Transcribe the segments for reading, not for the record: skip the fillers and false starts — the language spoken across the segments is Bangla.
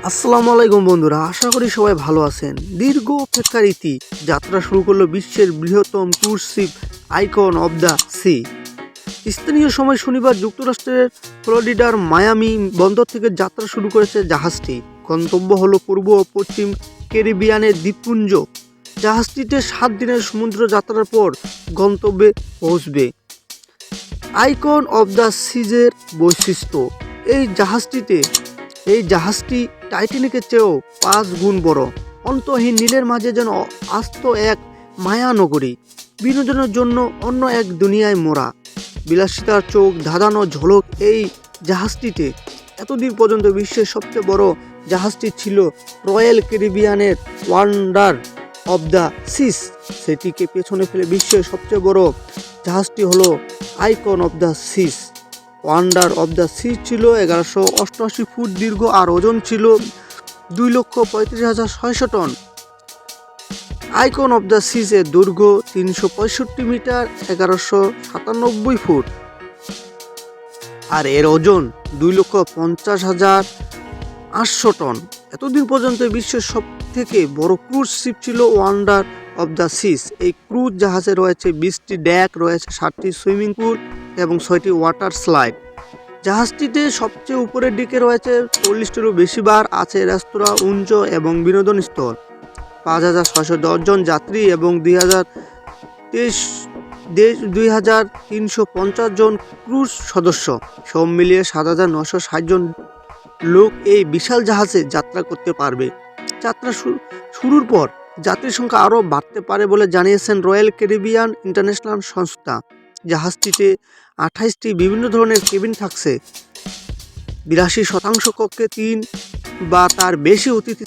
আসসালামু আলাইকুম বন্ধুরা, আশা করি সবাই ভালো আছেন। দীর্ঘ অপেক্ষার ইতি যাত্রা শুরু করলো বিশ্বের বৃহত্তম cruise ship icon of the sea. স্থানীয় সময় শনিবার যুক্তরাষ্ট্রের ফ্লোরিডার মায়ামি বন্দর থেকে যাত্রা শুরু করেছে জাহাজটি। গন্তব্য হলো পূর্ব ও পশ্চিম ক্যারিবিয়ানের দ্বীপপুঞ্জ। জাহাজটিতে 7 দিনের সমুদ্র যাত্রার পর গন্তব্যে পৌঁছবে। আইকন অব দ্য সিজের বৈশিষ্ট্য, এই জাহাজটি টাইটানিকের চেয়েও 5 গুণ বড়। অন্তহীন নীলের মাঝে যেন আস্ত এক মায়ানগরী, বিনোদনের জন্য অন্য এক দুনিয়ায় মোড়া। বিলাসিতার চোখ ধাঁধানো ঝলক এই জাহাজটিতে। এতদিন পর্যন্ত বিশ্বের সবচেয়ে বড় জাহাজটি ছিল রয়্যাল ক্যারিবিয়ানের ওয়ান্ডার অব দ্য সিস। সেটিকে পেছনে ফেলে বিশ্বের সবচেয়ে বড় জাহাজটি হলো icon of the seas. Wonder of the seas ছিল 1188 ফুট দীর্ঘ আর ওজন ছিল 2,35,600 ton. Icon of the seas এর দৈর্ঘ্য 365 মিটার 1197 ফুট আর এর ওজন 2,50,800 টন। এতদিন পর্যন্ত বিশ্বের সব থেকে বড় ক্রুজ শিপ ছিল ওয়ান্ডার অব দ্য সিস। এই ক্রুজ জাহাজে রয়েছে 20টি ডেক, রয়েছে 7টি সুইমিং পুল এবং 6টি ওয়াটার স্লাইড। জাহাজটিতে সবচেয়ে উপরের দিকে রয়েছে 40টিরও বেশি বার, আছে রেস্তোরাঁ, উঞ্চ এবং বিনোদন স্থল। 5,610 জন যাত্রী এবং 2,350 জন ক্রুজ সদস্য, সব মিলিয়ে 7,960 জন লোক এই বিশাল জাহাজে যাত্রা করতে পারবে। যাত্রা শুরুর পর যাত্রীর সংখ্যা আরও বাড়তে পারে বলে জানিয়েছেন রয়্যাল ক্যারিবিয়ান ইন্টারন্যাশনাল সংস্থা। জাহাজটিতে 28টি বিভিন্ন ধরনের কেবিন থাকছে। 82% কক্ষে 3 বা তার বেশি অতিথি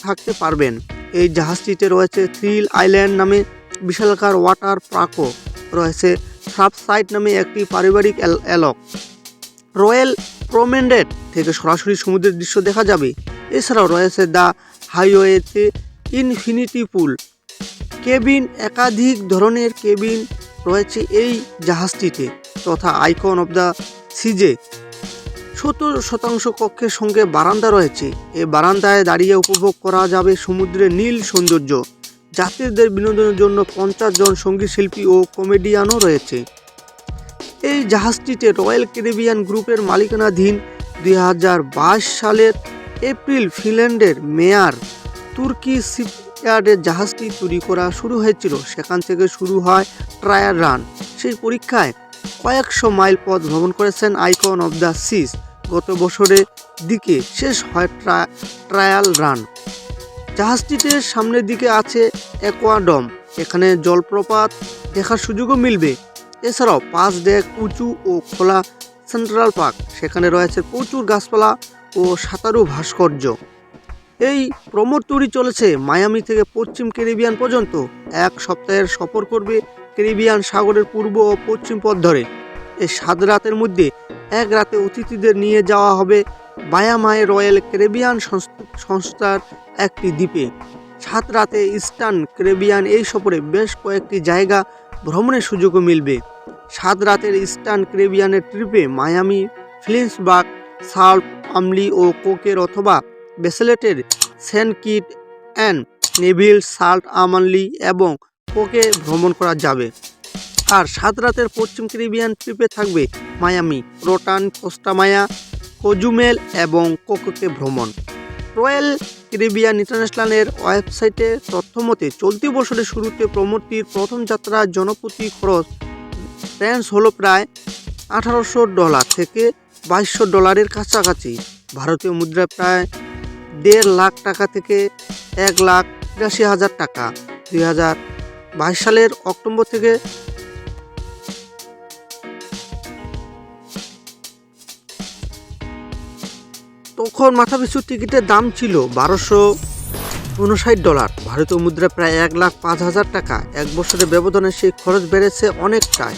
থাকতে পারবেন। এই জাহাজটিতে রয়েছে থ্রিল আইল্যান্ড নামে বিশালাকার ওয়াটার পার্কও রয়েছে। সাবসাইট নামে একটি পারিবারিক এলক। রয়্যাল প্রমেন্ডেড থেকে সরাসরি সমুদ্রের দৃশ্য দেখা যাবে। এছাড়াও রয়েছে দ্য হাইওয়েতে ইনফিনিটি পুল কেবিন। একাধিক ধরনের কেবিন রয়েছে এই জাহাজটিতে তথা আইকন অব দ্য সিজে। 70% কক্ষের সঙ্গে বারান্দা রয়েছে। এই বারান্দায় দাঁড়িয়ে উপভোগ করা যাবে সমুদ্রের নীল সৌন্দর্য। যাত্রীদের বিনোদনের জন্য 50 জন সঙ্গীত শিল্পী ও কমেডিয়ানও রয়েছে। এই জাহাজটিতে রয়্যাল ক্যারিবিয়ান গ্রুপের মালিকানাধীন। 2022 সালের এপ্রিল ফিনল্যান্ডের মেয়ার তুর্কি শিপইয়ার্ডে জাহাজটি তৈরি করা শুরু হয়েছিল। সেখান থেকে শুরু হয় ট্রায়াল রান। সেই পরীক্ষায় কয়েকশো মাইল পথ ভ্রমণ করেছেন আইকন অব দ্য সিস। গত বছরের দিকে শেষ হয় ট্রায়াল রান। জাহাজটিতে সামনের দিকে আছে অ্যাকোয়াডম, এখানে জলপ্রপাত দেখার সুযোগও মিলবে। এছাড়াও 5 ডেক উঁচু ও খোলা সেন্ট্রাল পার্ক, সেখানে রয়েছে প্রচুর গাছপালা ও সাঁতারু ভাস্কর্য। এই প্রমোদ ট্যুরই চলেছে মায়ামি থেকে পশ্চিম ক্যারিবিয়ান পর্যন্ত। 1 সপ্তাহের সফর করবে ক্যারিবিয়ান সাগরের পূর্ব ও পশ্চিম পথ ধরে। এই 7 রাতের মধ্যে 1 রাতে অতিথিদের নিয়ে যাওয়া হবে বায়ামায় রয়্যাল ক্যারিবিয়ান সংস্থার একটি দ্বীপে। 7 রাতে ইস্টার্ন ক্যারিবিয়ান এই সফরে বেশ কয়েকটি জায়গা ভ্রমণের সুযোগও মিলবে। 7 রাতের ইস্টার্ন ক্যারিবিয়ানের ট্রিপে মায়ামি, ফিলিন্সবার্গ, সাল্ট, আমলি ও কোকের অথবা বেসেলেটের সেন্ট কিট অ্যান্ড নেভিল, সাল্ট, আমানলি এবং কোকে ভ্রমণ করা যাবে। আর 7 রাতের পশ্চিম ক্যারিবিয়ান ট্রিপে থাকবে মায়ামি, রোটান, কোস্টা মায়া, কজুমেল এবং কোকে ভ্রমণ। রয়্যাল ক্যারিবিয়ান ইন্টারন্যাশনালের ওয়েবসাইটে তথ্যমতে চলতি বছরের শুরুতে প্রমোদটির প্রথম যাত্রার জনপ্রতি খরচ রেঞ্জ হলো প্রায় $1,800 থেকে $2,200 কাছাকাছি। ভারতীয় মুদ্রায় প্রায় 1.5 লাখ টাকা থেকে 1,83,000 টাকা। 2022 সালের অক্টোবর থেকে তখন মাথাপিছু টিকিটের দাম ছিল $1,259। ভারতীয় মুদ্রায় প্রায় 1,05,000 টাকা। 1 বছরের ব্যবধানে সেই খরচ বেড়েছে অনেকটাই।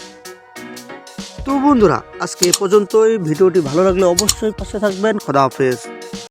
তো বন্ধুরা, আজকে এ পর্যন্তই। ভিডিওটি ভালো লাগলে অবশ্যই পাশে থাকবেন। খোদা হাফেজ।